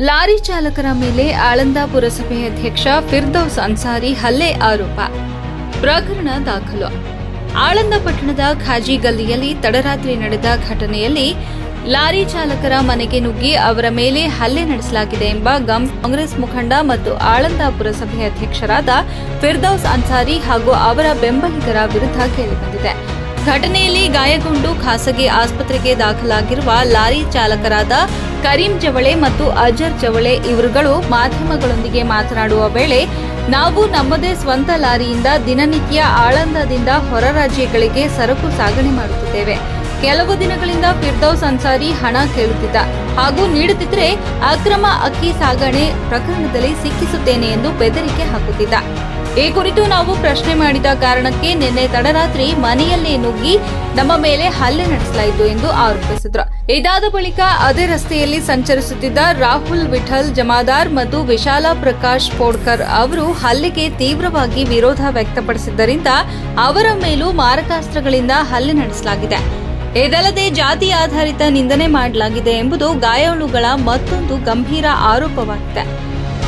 Lorry ಚಾಲಕರ ಮೇಲೆ ಆಳಂದ ಪುರಸಭೆ ಅಧ್ಯಕ್ಷ ಫಿರ್ದೌಸ್ ಅನ್ಸಾರಿ ಹಲ್ಲೆ ಆರೋಪ. ಪ್ರಕರಣ ದಾಖಲು. ಆಳಂದ ಪಟ್ಟಣದ ಖಾಜಿ ಗಲ್ಲಿಯಲ್ಲಿ ತಡರಾತ್ರಿ ನಡೆದ ಘಟನೆಯಲ್ಲಿ ಲಾರಿ ಚಾಲಕರ ಮನೆಗೆ ನುಗ್ಗಿ ಅವರ ಮೇಲೆ ಹಲ್ಲೆ ನಡೆಸಲಾಗಿದೆ ಎಂಬ ಕಾಂಗ್ರೆಸ್ ಮುಖಂಡ ಮತ್ತು ಆಳಂದ ಪುರಸಭೆ ಅಧ್ಯಕ್ಷರಾದ ಫಿರ್ದೌಸ್ ಅನ್ಸಾರಿ ಹಾಗೂ ಅವರ ಬೆಂಬಲಿಗರ ವಿರುದ್ಧ ಕೇಳಿಬಂದಿದೆ. ಘಟನೆಯಲ್ಲಿ ಗಾಯಗೊಂಡು ಖಾಸಗಿ ಆಸ್ಪತ್ರೆಗೆ ದಾಖಲಾಗಿರುವ ಲಾರಿ ಚಾಲಕರಾದ ಕರೀಂ ಜವಳೆ ಮತ್ತು ಅಜರ್ ಜವಳೆ ಇವರುಗಳು ಮಾಧ್ಯಮಗಳೊಂದಿಗೆ ಮಾತನಾಡುವ ವೇಳೆ, ನಾವು ನಮ್ಮದೇ ಸ್ವಂತ ಲಾರಿಯಿಂದ ದಿನನಿತ್ಯ ಆಳಂದದಿಂದ ಹೊರ ರಾಜ್ಯಗಳಿಗೆ ಸರಕು ಸಾಗಣೆ ಮಾಡುತ್ತಿದ್ದೇವೆ. ಕೆಲವು ದಿನಗಳಿಂದ ಫಿರ್ದೌಸ್ ಅನ್ಸಾರಿ ಹಣ ಕೇಳುತ್ತಿದ್ದ ಹಾಗೂ ನೀಡುತ್ತಿದ್ದರೆ ಅಕ್ರಮ ಅಕ್ಕಿ ಸಾಗಣೆ ಪ್ರಕರಣದಲ್ಲಿ ಸಿಕ್ಕಿಸುತ್ತೇನೆ ಎಂದು ಬೆದರಿಕೆ ಹಾಕುತ್ತಿದ್ದ. ಈ ಕುರಿತು ನಾವು ಪ್ರಶ್ನೆ ಮಾಡಿದ ಕಾರಣಕ್ಕೆ ನಿನ್ನೆ ತಡರಾತ್ರಿ ಮನೆಯಲ್ಲೇ ನುಗ್ಗಿ ನಮ್ಮ ಮೇಲೆ ಹಲ್ಲೆ ನಡೆಸಲಾಯಿತು ಎಂದು ಆರೋಪಿಸಿದರು. ಇದಾದ ಬಳಿಕ ಅದೇ ರಸ್ತೆಯಲ್ಲಿ ಸಂಚರಿಸುತ್ತಿದ್ದ ರಾಹುಲ್ ವಿಠಲ್ ಜಮಾದಾರ್ ಮತ್ತು ವಿಶಾಲ ಪ್ರಕಾಶ್ ಪೋಡ್ಕರ್ ಅವರು ಹಲ್ಲೆಗೆ ತೀವ್ರವಾಗಿ ವಿರೋಧ ವ್ಯಕ್ತಪಡಿಸಿದ್ದರಿಂದ ಅವರ ಮೇಲೂ ಮಾರಕಾಸ್ತ್ರಗಳಿಂದ ಹಲ್ಲೆ ನಡೆಸಲಾಗಿದೆ. ಇದಲ್ಲದೆ ಜಾತಿ ಆಧಾರಿತ ನಿಂದನೆ ಮಾಡಲಾಗಿದೆ ಎಂಬುದು ಗಾಯಾಳುಗಳ ಮತ್ತೊಂದು ಗಂಭೀರ ಆರೋಪವಾಗಿದೆ.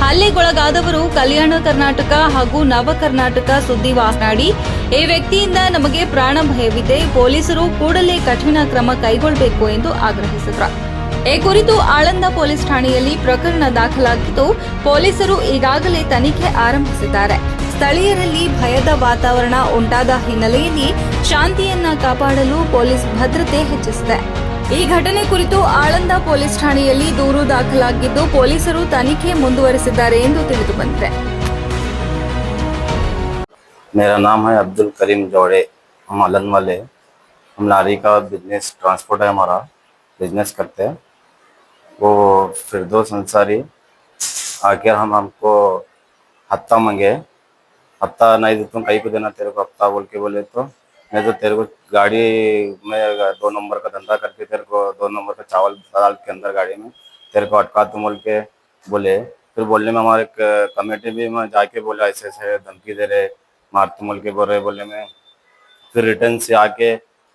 ಹಲ್ಲೆಗೊಳಗಾದವರು ಕಲ್ಯಾಣ ಕರ್ನಾಟಕ ಹಾಗೂ ನವ ಕರ್ನಾಟಕ ಸುದ್ದಿ ಮಾತನಾಡಿ, ಈ ವ್ಯಕ್ತಿಯಿಂದ ನಮಗೆ ಪ್ರಾಣ ಭಯವಿದೆ, ಪೊಲೀಸರು ಕೂಡಲೇ ಕಠಿಣ ಕ್ರಮ ಕೈಗೊಳ್ಳಬೇಕು ಎಂದು ಆಗ್ರಹಿಸಿದರು. ಈ ಕುರಿತು ಆಳಂದ ಪೊಲೀಸ್ ಠಾಣೆಯಲ್ಲಿ ಪ್ರಕರಣ ದಾಖಲಾಗಿದ್ದು, ಪೊಲೀಸರು ಈಗಾಗಲೇ ತನಿಖೆ ಆರಂಭಿಸಿದ್ದಾರೆ. ಸ್ಥಳೀಯರಲ್ಲಿ ಭಯದ ವಾತಾವರಣ ಉಂಟಾದ ಹಿನ್ನೆಲೆಯಲ್ಲಿ ಶಾಂತಿಯನ್ನ ಕಾಪಾಡಲು ಪೊಲೀಸ್ ಭದ್ರತೆ ಹೆಚ್ಚಿಸಿದೆ. ಈ ಘಟನೆ ಕುರಿತು ಆಳಂದ ಪೊಲೀಸ್ ಠಾಣೆಯಲ್ಲಿ ದೂರು ದಾಖಲಾಗಿದ್ದು, ಪೊಲೀಸರು ತನಿಖೆ ಮುಂದುವರೆಸಿದ್ದಾರೆ ಎಂದು ತಿಳಿದು ಬಂದಿದೆ. मेरा नाम है अब्दुल करीम जौड़े। हम आलंद वाले, हम लारी का बिजनेस ट्रांसपोर्ट है, हमारा बिजनेस करते हैं। वो फिरदौस अंसारी आके हमको हफ्ता मांगे, हफ्ता नहीं दे तुम कहीं को देना तेरे को हफ्ता बोल के बोले, तो मैं तो तेरे को गाड़ी में 2 नंबर का धंधा करके तेरे को 2 नंबर का चावल डाल के अंदर गाड़ी में तेरे को अटका तुम बोल के बोले। फिर बोलने में हमारे कमेटी भी में जाके बोला ऐसे ऐसे धमकी दे रहे, मार तुम बोल के बोल रहे बोलने में। फिर रिटर्न से आके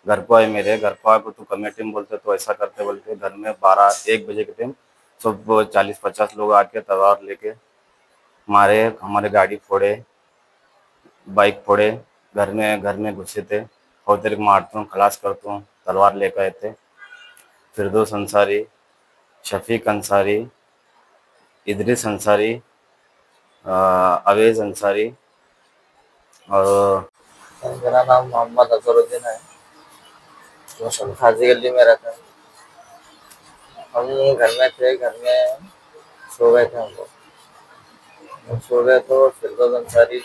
घर को आए, मेरे घर को आके तू कमेटी में बोलते तो ऐसा करते बोलते। घर में 12-1 बजे के टाइम सब 40-50 लोग आके तलवार लेके मारे, हमारे गाड़ी फोड़े, बाइक फोड़े, घर में घुसे थे और तेरे को मारता हूँ खलास करता हूँ, तलवार लेकर आए थे। फिरदौस अंसारी, शफीक अंसारी, इदरीस अंसारी, अवेज अंसारी और मेरा नाम मोहम्मद अजहरुद्दीन है, जो खाजी गली में रहता है। हम घर में थे, घर में सो गए थे। हम लोग सो गए तो फिरदौस अंसारी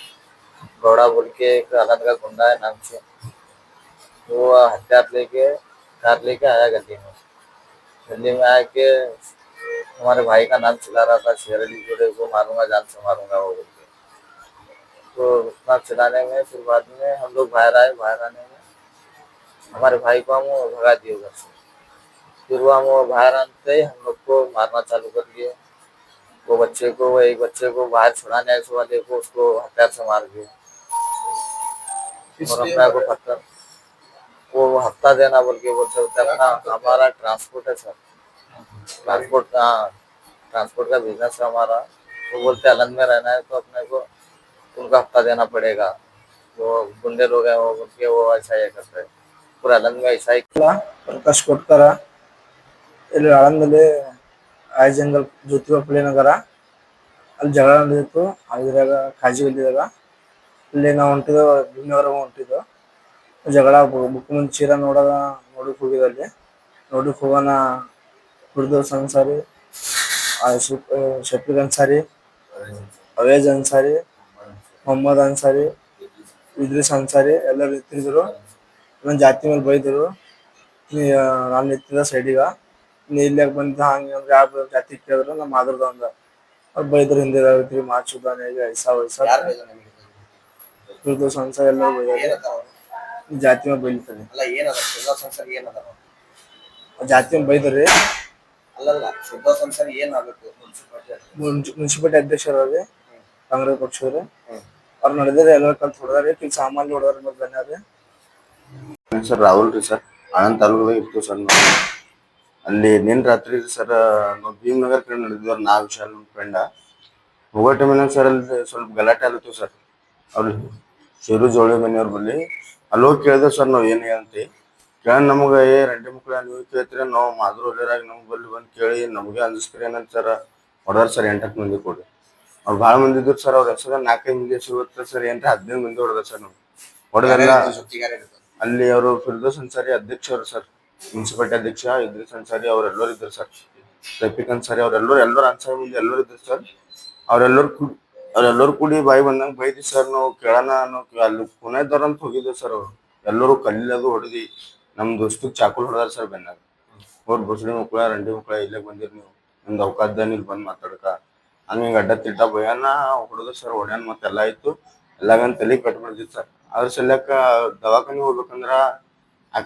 घोड़ा बोल के एक आलंद का गुंडा है नाम से, वो हथियार लेके कार लेके आया गली में आके हमारे भाई का नाम चिल्ला रहा था, शेर अली जोड़े को मारूंगा, जान से मारूंगा वो बोल के। तो उतना चिल्लाने में फिर बाद में हम लोग बाहर आए। बाहर आने में हमारे भाई को हम भगा दिए घर से। फिर वो हम बाहर आते ही हम लोग को मारना चालू कर दिए। वो एक बच्चे को बाहर छुड़ाने आए वाले को, उसको हथियार से मार दिए और अपना को पत्थर। वो हफ्ता देना बोल के बोलते होते। अपना हमारा ट्रांसपोर्ट है सर, ट्रांसपोर्ट का बिजनेस है हमारा। वो बोलते आलंद में रहना है तो अपने को उनका हफ्ता देना पड़ेगा। वो गुंडे लोग हैं, वो उनके वो ऐसा ही करते हैं पूरा आलंद में ऐसा ही। ಪ್ರಕಾಶ್ ಕೊಟ್ಕರ ಇಲ್ಲಿ ಆಳಂದಲ್ಲಿ ಆಯ್ ಜಂಗಲ್ ಜ್ಯೋತಿಬಾ ಫುಲೆ ನಗರ ಅಲ್ಲಿ ಜಗಳ ನಡೆದಿತ್ತು. ಇದ್ರಾಗ ಖಾಜಿ ಗಲ್ಲಿದಾಗ ಇಲ್ಲಿ ನಾವು ಹೊಂಟಿದ್ದೋ ಭೀಮನಗರ ಹೊಂಟಿದ್ದೋ. ಜಗಳ ಬುಕ್ ಮುಂದೆ ಚೀರ ನೋಡಕ್ ಹೋಗಿದ್ದೆ. ಅಲ್ಲಿ ನೋಡಕ್ ಹೋಗೋಣ ಫಿರ್ದೌಸ್ ಅನ್ಸಾರಿ, ಶಫೀಕ್ ಅನ್ಸಾರಿ, ಅವೇಜ್ ಅನ್ಸಾರಿ, ಮೊಹಮ್ಮದ್ ಅನ್ಸಾರಿ, ಇದ್ರೀಸ್ ಅನ್ಸಾರಿ ಎಲ್ಲರೂ ನಿಂತಿದ್ರು. ನನ್ನ ಜಾತಿ ಮೇಲೆ ಬೈದರು. ನಾನು ನಿಂತಿದ್ದ ಸೈಡಿಗ, ನೀ ಇಲ್ಲಾಗ ಬಂದಿದ್ದ ಹಂಗೆ ಅಂದ್ರೆ ಯಾವ ಜಾತಿ ಕೇಳಿದ್ರು ನಮ್ಮ ಮಾದ್ರದ ಅಂದ. ಅವ್ರು ಬೈದ್ರು, ಹಿಂದೆ ಮಾಚುದಾನೆ ಐಸಾ ವೈಸಾ ಫಿರ್ದೌಸ್ ಅನ್ಸಾರಿ ಎಲ್ಲರೂ ಬೈದಾರೆ. ಜಾತಿ ಮೇಲೆ ಬೈತಾರೆ, ಜಾತಿ ಮೇಲೆ ಬೈದ್ರಿ. ಮುನ್ಸಿಪಾಲಿಟಿ ಅಧ್ಯಕ್ಷರವ್ರಿ, ಕಾಂಗ್ರೆಸ್ ಪಕ್ಷದವ್ರಿ. ಅವ್ರು ನಡೆದ್ರೆ ಎಲ್ಲ ಕಲ್ತು ಹೊಡೆದಾರೆ, ಕೆಲ ಸಾಮಾನ್ಯ ಹೊಡೆದಾರೆ ಮತ್ತೆ ಬನ್ಯಾರೆ. सर राहुल री सर आनंद तालुक इतो सर ಅಲ್ಲಿ ನಿನ್ನ ರಾತ್ರಿ ಸರ್ ನಾವು ಭೀಮ್ನಗರ್ ಕಡೆ ನಡೆದಿದ್ರು ನಾ ವಿಶಾಲ್ ನಮ್ಮ ಫ್ರೆಂಡ ಹೋಗೋ ಟೈಮಿನಾಗ ಸರ್ ಅಲ್ಲಿ ಸ್ವಲ್ಪ ಗಲಾಟೆ ಆಲತ್ತು ಸರ್ ಅವ್ರು ಶಿರು ಜೋಳಿ ಮನೆಯವ್ರ ಬಲ್ಲಿ ಅಲ್ಲಿ ಹೋಗಿ ಕೇಳಿದೆ ಸರ್ ನಾವು ಏನು ಅಂತೆ ಕೇಳ ನಮಗೆ ರಂಡಿ ಮಕ್ಳು ನೀವು ಕೇಳ್ತೀರ ನಾವು ಮಾದ್ರು ಹೊಲಿಯರಾಗಿ ನಮ್ಗೆ ಬಲ್ಲಿ ಬಂದು ಕೇಳಿ ನಮಗೆ ಅಂಜಿಸ್ತೀರಿ ಏನಂತ ಸರ್ ಹೊಡೆದಾರ ಸರ್ 8 ಮಂದಿ ಕೊಡಿ ಅವ್ರು ಭಾಳ ಮಂದಿ ಇದ್ರು ಸರ್ ಅವ್ರ ಹೆಸರು 4-5 ಮಂದಿ ಹೆಸರು ಗೊತ್ತ ಸರ್ ಏನ್ರ 15 ಮಂದಿ ಹೊಡೆದ ಸರ್ ನಾವು ಹೊಡೆದೆಲ್ಲ ಅಲ್ಲಿ ಅವರು ಫಿರ್ದೋಸ್ ಅನ್ಸಾರಿ ಅಧ್ಯಕ್ಷರು ಸರ್ ಮುನ್ಸಿಪಾಲಿಟಿ ಅಧ್ಯಕ್ಷ ಇದ್ರಿಸ್ ಅನ್ಸಾರಿ ಅವ್ರೆಲ್ಲರೂ ಇದ್ರು ಸರ್ ರಫೀಕ್ ಅನ್ಸಾರಿ ಎಲ್ಲರೂ ಅನ್ಸಾರಿ ಮುಂದೆ ಎಲ್ಲರೂ ಇದ್ರು ಸರ್ ಅವ್ರೆಲ್ಲರೂ ಕೂಡಿ ಬಾಯಿ ಬಂದಂಗೆ ಬೈದಿ ಸರ್ ನಾವು ಕೇಳೋಣ ನಾವು ಅಲ್ಲಿ ಪುಣೆ ಇದ್ದವ್ರು ಅಂತ ಹೋಗಿದ್ದೇವೆ ಸರ್ ಅವ್ರು ಎಲ್ಲರೂ ಕಲ್ಲದು ಹೊಡೆದಿ ನಮ್ಮ ದೋಸ್ತಿಗೆ ಚಾಕುಲ್ ಹೊಡೆದಾರ ಸರ್ ಬೆನ್ನಾಗ ಅವ್ರು ಬಸ್ಡಿ ಮಕ್ಕಳ ರಂಡಿ ಮಕ್ಕಳ ಇಲ್ಲೇ ಬಂದಿರಿ ನೀವು ನಿಮ್ದು ಅವಕಾಶದಲ್ಲಿ ಇಲ್ಲಿ ಬಂದು ಮಾತಾಡ್ಕ ಹಂಗೆ ಅಡ್ಡ ತಿಡ್ಡ ಭಯನ ಹೊಡೆದು ಸರ್ ಹೊಡ್ಯಾನ ಮತ್ತೆಲ್ಲ ಆಯ್ತು ಎಲ್ಲಾಗನ್ ತಲೆ ಕಟ್ಬಿಡ್ತಿತ್ತು ಸರ್ ಅದ್ರ ಸಲ್ಯಾಕ ದವಾಖಾನೆ ಹೋಗ್ಬೇಕಂದ್ರ